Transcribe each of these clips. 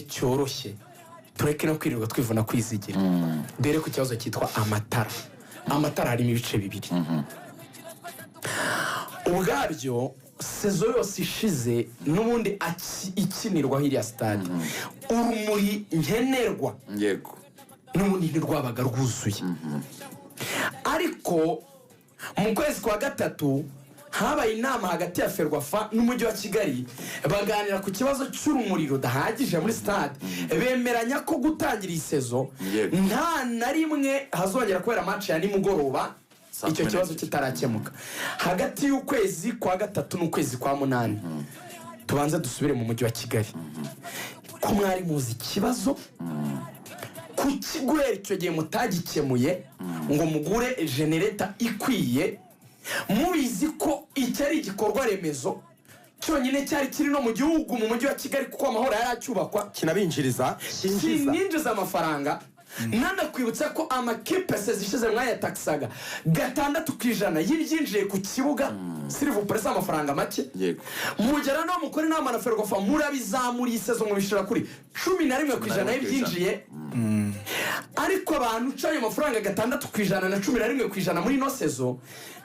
cyoroshye tureke no kwirirwa twivuna kwizigira dore ku kibazo cyitwa amatara harimo ibice bibiri ubwabyo sezo yose ishize n'ubundi ikinirwaho iriya stade urumuri nkenerwa yego n'ubundi ntirwabaga rwuzuye ariko mu kwezi kwa gatatu habaye inama hagati ya Ferwafa n'umujyi wa Kigali baganira ku kibazo cy'urumuri rudahagije muri stade bemeranya ko gutangira isezo nta na rimwe hazongera kubera match ya nimugoroba icyo kibazo kitarakemuka hagati y'ukwezi kwa gatatu n'ukwezi kwa munani tubanze dusubire mu mujyi wa Kigali ko mwari muzi ikibazo kukiguhera icyo gihe mutagikemuye ngo mugure generator ikwiye mubizi ko icyo ari igikorwa remezo cyonyine cyari kiri no mu gihugu mu mujyi wa Kigali kuko amahoro yari acyubakwa kinabinjiriza kininjiza amafaranga nanakwibutsa ko amakipe zishize mwayataxaga 6% y'ibyinjiye ku kibuga sirivu press amafaranga make yego mugera no mukore nama na Ferwafa murabizamuriye isezo mu bishira kuri 11% y'ibyinjiye ariko abantu ucaye amafaranga 6% na 11% muri no sezo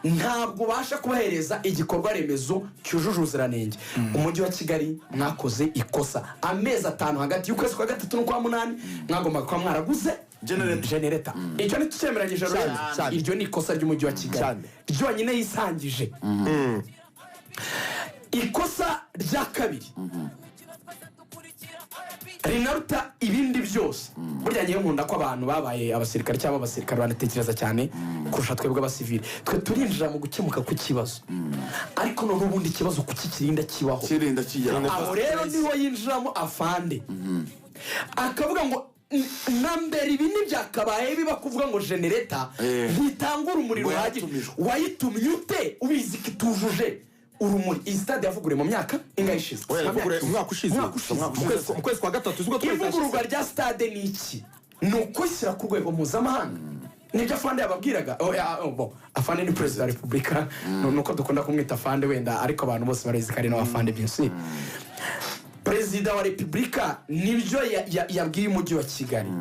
ntabwo basha kubahereza igikorwa remezo cyujuje ubuziranenge umujyi wa Kigali mwakoze ikosa amezi 5 hagati y'ukwezi kwa gatatu no kwa munani mwagomba kwa mwaraguze generator icyo ni cyemeranyije rero iryo ni ikosa ry'umujyi wa Kigali ryo nyine yisangije ikosa rya kabiri rinaruta ibindi byose burya ngiye nkunda ko abantu babaye abasirikare cyangwa abasirikare banatekereza cyane kurusha twebwe abasivili twe turinjira mu gukemuka ku kibazo ariko no n'ubundi kibazo kukikirinda kibaho kirinda kigera aho rero niho yinjiramo afande akavuga ngo nambere ibini byakabaye biba kuvuga ngo generator ntitanga urumuri ruhagije wayitumye ute ubizi kitujuje urumuri iyi stade yavugure mu myaka ingayishize umwaka ushize mu kwezi kwa gatatu zuko ivugururwa rya stade ni iki nukwishyira ku rwego mpuzamahanga nibyo afande yababwiraga afande ni president wa repubulika nuko dukunda kumwita afande wenda ariko abantu bose barazi kari no afande byinshi president wa repubulika nibyo yabwiye umujyi wa Kigali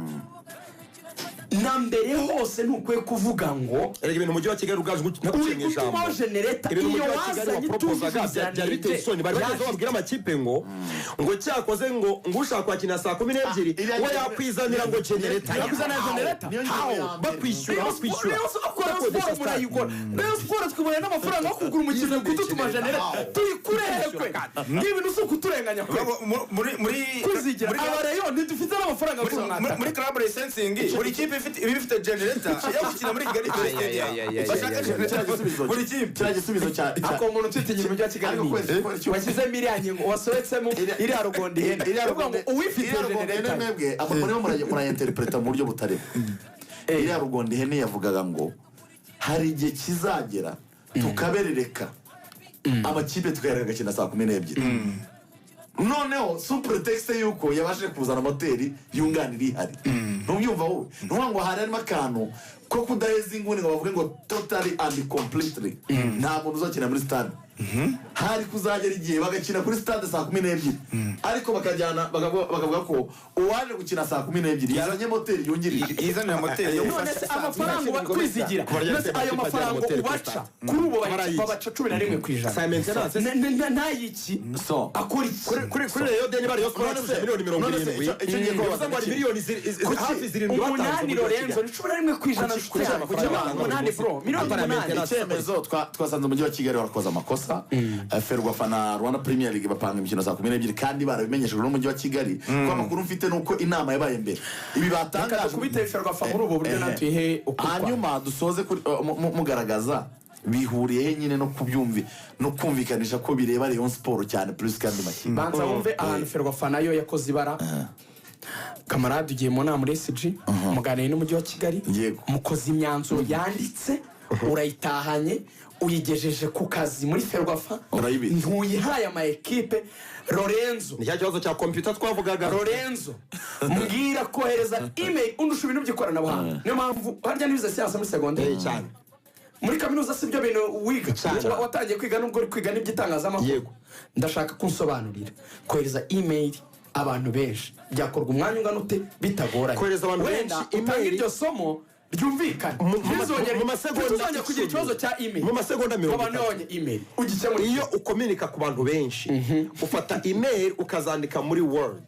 nambere hose ntukwiye kuvuga ngo ibintu umujyi wa Kigali ugaje gucengesha ijambo generator iyo wazanye tuvuga byari biteye isoni bari bazo babwira amakipe ngo cyakoze ngo ushaka kwakina 12 we yakwizanira ngo generator yakwizanira generator bakwishyura rero sport twibonye n'amafaranga yo kugura umukino kudutuma generator tuyikurehekwe n'ibintu usuku turenganya kwe muri kuzigira abareyo ntidufite n'amafaranga muri club licensing buri kipe ifite generator yo gukina muri Kigali buri kipe cyagisubizo cyane ako umuntu twitigira umujyi wa Kigali washyize miliyoni ngo wasohetsemo iri arugondi hene ngo uwifite generator mwebwe amapone murayinterpreta mu buryo butari iri arugondi hene yavugaga ngo hari igihe kizagera tukaberereka amakipe tukayareka gakina 12 noneho super text yuko yabashe kuzana moteri yunganira ihari ntubyumva wowe ngo harimo akantu ko kudaheza inguni ngo bavuge ngo totally and completely nta muntu uzakina muri stade hari kuzagera igihe bagakina kuri stade 12 ariko bakajyana bakavuga ko uwaje gukina 12 yazanye moteri yungirije izana moteri yo gufasha amafaranga kwizigira nese ayo mafaranga ubaca kuri ubo babaca 11% ntayiki so akuri kuri rero deni bari yo miliyoni 70 icyo gihe ko bari miliyoni hafi zirindwi batanze Lorenzo ni 11% kujya mu 8 bro miliyoni 8 icyemezo twasanze umujyi wa Kigali warakoze amakosa Ferwafa na Rwanda Premier League bapanga imikino 12 kandi barabimenyeshejwe n'umujyi wa Kigali ko amakuru mfite nuko inama yabaye mbere ibi batangaje kubita Ferwafa muri ubu buryo natuye hanyuma dusoze mugaragaza bihuriye nyine no kubyumvi no kumvikanisha ko bireba Rayon Sport cyane plus kandi makipe banza wumve ahantu Ferwafa nayo yakoze ibara kamarade ugiye mu nama muri SG muganire n'umujyi wa Kigali mukoze imyanzuro yanditse urayitahanye uyigejeje ku kazi muri Ferwafa ntuyihaye ama equipe Lorenzo ni kibazo cya computer twavugaga Lorenzo mbwira kohereza email undusha ibintu by'ikoranabuhanga niyo mpamvu harya nibize siyansa muri secondaire cyane muri kaminuza sibyo bintu wiga watangiye kwiga nubwo uri kwiga n'iby'itangazamakuru ndashaka kunsobanurira kohereza email abantu benshi byakorwa umwanya ungana ute bitagoranye Kohereza abantu wenda benshi utanga email. iryo somo ryumvikane mu masegonda ntuzongere kugira ikibazo cya email mu masegonda 30 abantu babonye email ugikemura iyo ukominika ku bantu benshi ufata email ukazandika muri word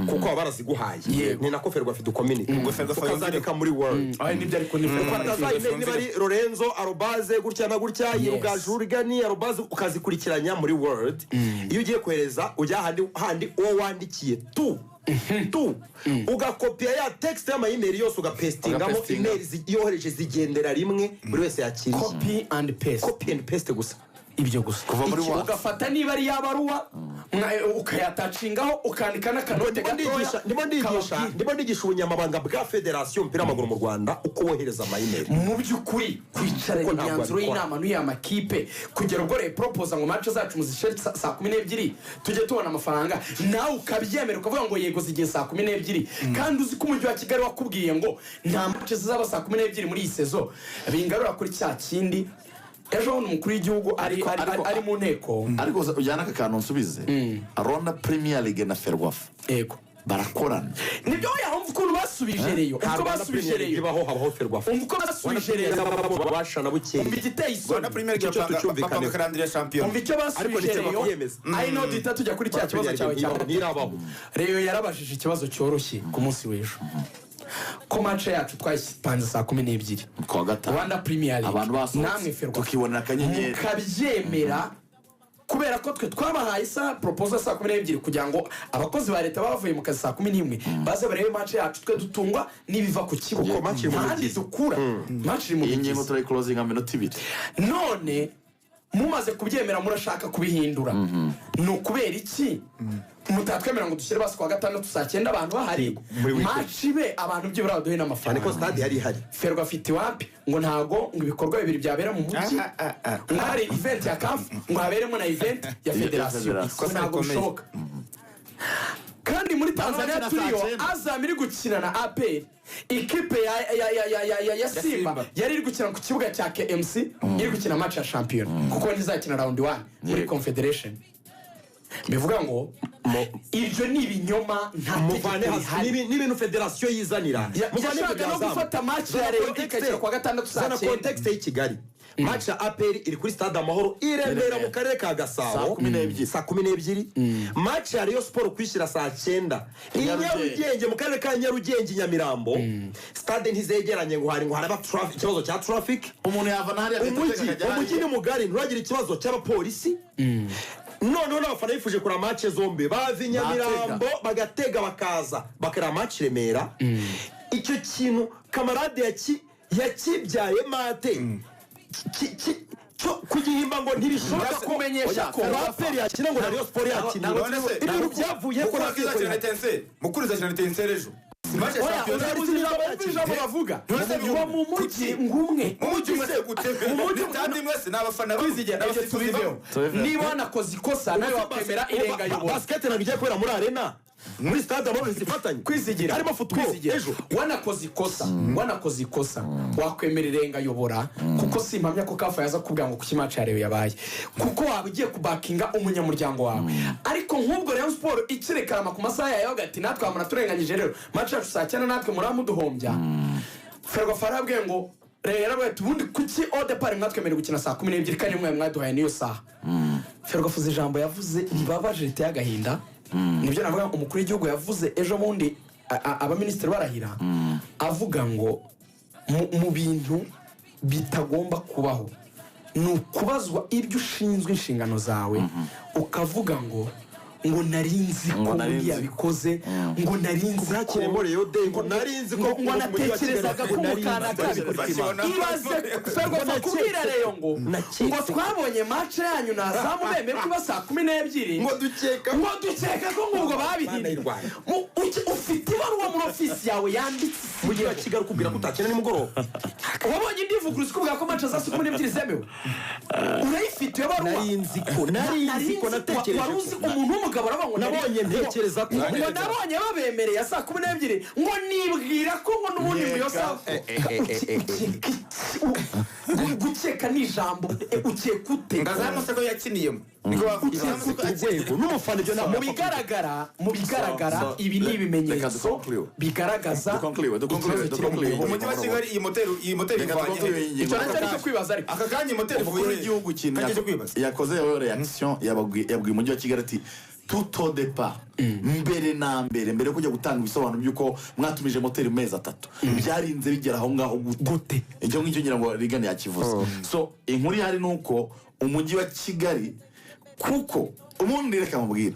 kuko baba baraziguhaye ni nako Ferwafa dukominika ukazandika muri word aho nibyo ariko ni ukataza email niba ari Lorenzo @ gutya na gutya yirugajurigani @ ukazikurikiranya muri word iyo ugiye kohereza ujya handi uwo wandikiye tu ugakopiya ya text y'ama-email yose ugapestingamo email yohereje zigendera rimwe buri wese yakiriye copy and paste gusa ibyo gusa kuva muri WhatsApp ugafata niba ari yabaruwa ukayatacingaho ukandika n'akanote gatoya ndimo ndigisha ubunyamabanga bwa federasiyo y'umupira w'amaguru mu Rwanda uko wohereza ama-email mu by'ukuri kwicarana imyanzuro y'inama n'uya makipe kugera ubwo reporopoza ngo match zacu muzishere saa 12 tujye tubona amafaranga nawe ukabyemera ukavuga ngo yego zigiye saa 12 kandi uzi ko umujyi wa Kigali wakubwiye ngo nta match zizaba saa 12 muri iyi sezo bingarura kuri cya kindi ejo bundi umukuru w'igihugu ari mu nteko ariko ujyana aka kantu nsubize Rwanda Premier League na Ferwafa yego barakorana nibyo yahumva ukuntu basubije reyo uko basubije reyo ibaho habaho Ferwafa uko basubije reyo babashana bukeye umva igiteye isoni Rwanda Premier League bapanga karandire champion umva icyo basubije reyo ari no dita tujya kuri cya kibazo cyawe ntirabaho reyo yarabajije ikibazo cyoroshye ku munsi w'ejo ko match yacu twayipanze saa 12 kwa gatanu Rwanda Premier League abantu basohotse namwe Ferwafa tukibonera akanyenyeri mukabyemera kubera ko twe twabahaye isa proposal saa 12 kugira ngo abakozi ba leta bavuye mu kazi saa 11 baze barebe match yacu twe dutungwa nibiva ku kibuga kandi dukura match mu ingingo turi closing minute 2 none mumaze kubyemera murashaka kubihindura no kubera iki mutatwemera ngo dushyire basi kwa gatandatu saa 9 abantu bahari match be abantu byibura baduhe n'amafaranga ariko stade yari hari Ferwafa afite wapi ngo ntago ngo ibikorwa bibiri byabera mu mujyi ngari event ya CAF ngo haberemo na event ya federation ko ntago bishoboka kandi muri Tanzania turiyo Azam iri gukina na APR ikipe ya Simba yari iri gukina ku kibuga cya KMC iri gukina match ya champion kuko ntizakina round 1 muri confederation bivuga ngo ibyo ni ibinyoma nta muvane hasi n'ibintu federasiyo yizanira muvane no gufata match ya Rayon ikakira kwa gatandatu saa 9 context y'i Kigali match ya APR iri kuri stade Amahoro iremera mu karere ka Gasabo saa 12 match ya Rayon Sport kwishyira saa 9 Nyarugenge mu karere ka Nyarugenge Nyamirambo stade ntizegeranye ngo haraba traffic ikibazo cya traffic umuntu yavana hariya umujyi ni mugari nturagira ikibazo cy'abapolisi noneho n'abafana bifuje kura match zombi bava Nyamirambo bagatega bakaza bakara match Remera icyo kintu kamarade yakibyaye mate kugihimba ngo ntibishoboka kumenyesha ko APR yakina ngo Rayon Sport yakina ibintu byavuye ko mukuriza cyane tenserejo Mache champion bavuga ngo mu mujyi ngumwe umujyi mwese gutebe kandi mwese nabafana kwizigera ibyo tubiveho niba nakoze ikosa nawe wakwemera irenga yobora basket nagiye kwera muri arena muri stade Amahoro zifatanye kwizigira harimo football ejo wanakoze ikosa wakwemera irenga yobora kuko simpamya ko kafa yaza kubwira ngo kuki match yarewe yabaye kuko wabugiye kubakinga umunyamuryango wawe ariko nk'ubwo Rayon Sport ikirekarama ku masaha yayo gati natwe amuna turenganyije rero match yacu saa 9 natwe muri amuduhombya Ferwafa arabwiye ngo rero ubundi kuki odepart mwatwemera gukina saa 12 kandi mwe mwaduhaye niyo saha Ferwafa ijambo yavuze ribabaje riteye agahinda nibyo navuga umukuru w'igihugu yavuze ejo bundi abaministeri barahira avuga ngo mu bintu bitagomba kubaho ni ukubazwa ibyo ushinzwe inshingano zawe ukavuga ngo narinzi ko yabikoze ngo narinzi ko ngo narinzi ko ngo natekerezaga ko mukana ibaze Ferwafa kubwira Rayon ngo twabonye match yanyu na Azam bemera kuba saa 12 ngo dukeka ko ngubwo babihinda ufite ibaruwa muri ofisi yawe yanditse mu gihe Kigali kubwira ko utakina nimugoroba wabonye indivuguruza kuvuga ko match za 12 zemewe urayifite baruwa nari nzi ko natekereje wari uzi umuntu w'umugabo arabonye nabonye ntekereza ko ngo nabonye babemereye saa 12 ngo nibwira ko ngo n'ubundi mu yosa gukeka n'ijambo ukekute ngazano se ko yakiniyemo niko urwego n'umufana ibyo ntabwo mu bigaragara ibi ni ibimenyetso bigaragaza umujyi wa Kigali iyi moteri ivanye icyo nacyo ariko kwibaza ariko aka kanya moteri umukuru w'igihugu kintu yakoze reaction yabwiye umujyi wa Kigali ati tout au départ mbere yo kujya gutanga ibisobanuro by'uko mwatumije moteri mu mezi 3 byarinze bigera aho ngaho gute icyo ngicyo ngira ngo rigane yakivuze so inkuru ihari nuko umujyi wa Kigali kuko ubundi reka mubwire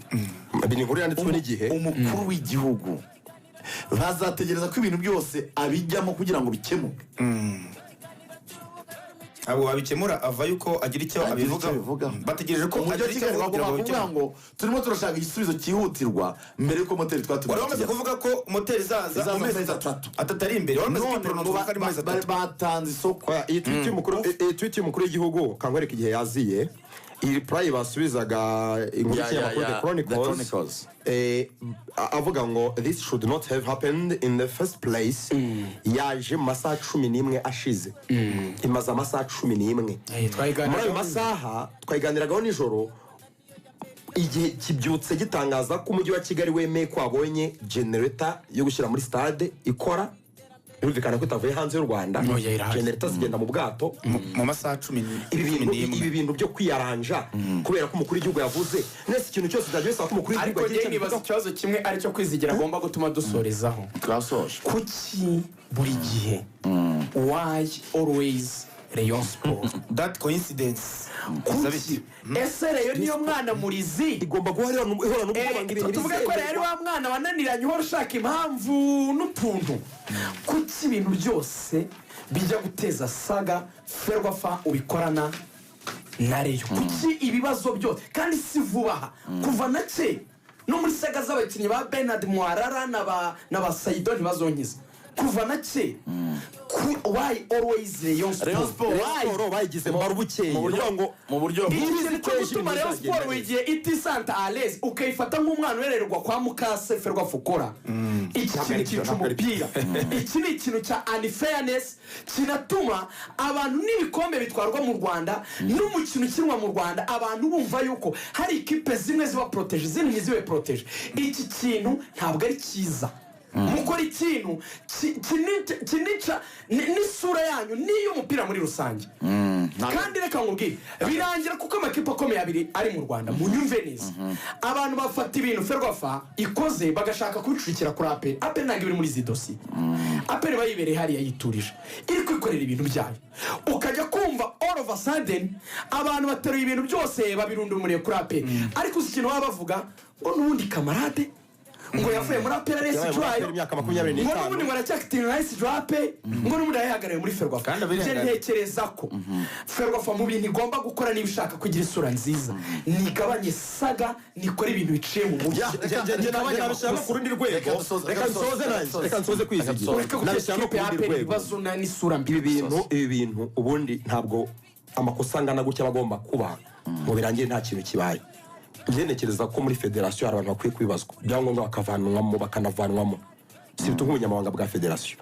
ni inkuru yanditswe n'igihe umukuru w'igihugu bazategereza ko ibintu byose abijyamo kugira ngo bikemuke abo abikemura ava yuko agira icyo abivuga bategereje ko umujyi wa Kigali bagomba kuvuga ngo turimo turashaka igisubizo cyihutirwa mbere yuko moteri twatumiye wari wamaze kuvuga ko moteri zaza mu mezi 3 atari imbere wari wamaze kupronounce ko ari mezi 3 batanze isoko iyi tweet y'umukuru w'igihugu kankwereka igihe yaziye iyi reply basubizaga inkuru y'ikinyamakuru The Chronicles avuga ngo this should not have happened in the first place yaje mu masaha 11 ashize imaze amasaha 11 muri ayo masaha twayiganiragaho nijoro igihe kibyutse gitangaza ko umujyi wa Kigali wemeye ko abonye generator yo gushyira muri stade ikora birumvikana ko itavuye hanze y'u Rwanda generator zigenda mu bwato mu masaha 10 ibi bintu byo kwiyaranja kubera ko umukuru w'igihugu yavuze nese ikintu cyose cyaje bisaba ko umukuru w'igihugu agiye nibaza ikibazo kimwe ari cyo kwizigira agomba gutuma dusorezaho twasoje kuki buri gihe why always Rayon Sport that coincidence kuki ese rero niyo mwana murizi igomba guhora ihora n'ubwo tuvuge ko rero wa mwana wananiranye uhora ushaka impamvu n'utuntu kuki ibintu byose bijya guteza saga Ferwafa ubikorana na Rayon kuki ibibazo byose kandi si vuba kuva na cye no muri saga z'abakinnyi ba Bernard Mwarara n'aba Saido ntibazonkiza kuva na cye why always Rayon Sport bayigize mbaru bukeye mu buryo gutuma Rayon Sport wigiye iti santa alaise ukayifata nk'umwana urererwa kwa mukase Ferwafa ukora iki kintu cy'umupira iki ni ikintu cya unfairness kinatuma abantu n'ibikombe bitwarwa mu Rwanda n'umukino ukinwa mu Rwanda abantu bumva yuko hari ikipe zimwe ziba protege izindi ntizibe protege iki kintu ntabwo ari cyiza mukora ikintu kinica n'isura yanyu n'iy'umupira muri rusange kandi reka nkubwire birangira kuko amakipe akomeye abiri ari mu Rwanda mu nyumve neza abantu bafata ibintu Ferwafa ikoze bagashaka kubicurikira kuri APR ntabwo ibiri muri izi dosiye APR bayibereye hariya yiturije iri kwikorera ibintu byayo ukajya kumva all of a sudden abantu bateruye ibintu byose babirundumuriye kuri APR ariko uzi ikintu baba bavuga ngo n'ubundi kamarade ngo yavuye muri APR resi Joy ngo n'ubundi baracyakitira resi Joy ngo n'ubundi yahagarariye muri Ferwafa je ntekereza ko Ferwafa mu bintu igomba gukora niba ushaka kugira isura nziza nigabanye saga nikora ibintu biciye mu buryo nabishaka ku rundi rwego reka nsoze kwizigira nabishaka ku rundi rwego ibibazo n'isura mbi ibi bintu ubundi ntabwo amakosa angana gutya bagomba kuba ngo birangire nta kintu kibaye ngenekereza ko muri federasiyo hari abantu bakwiye kwibazwa ibyangombwa bakanavanwamo si nk'ubunyamabanga bwa federasiyo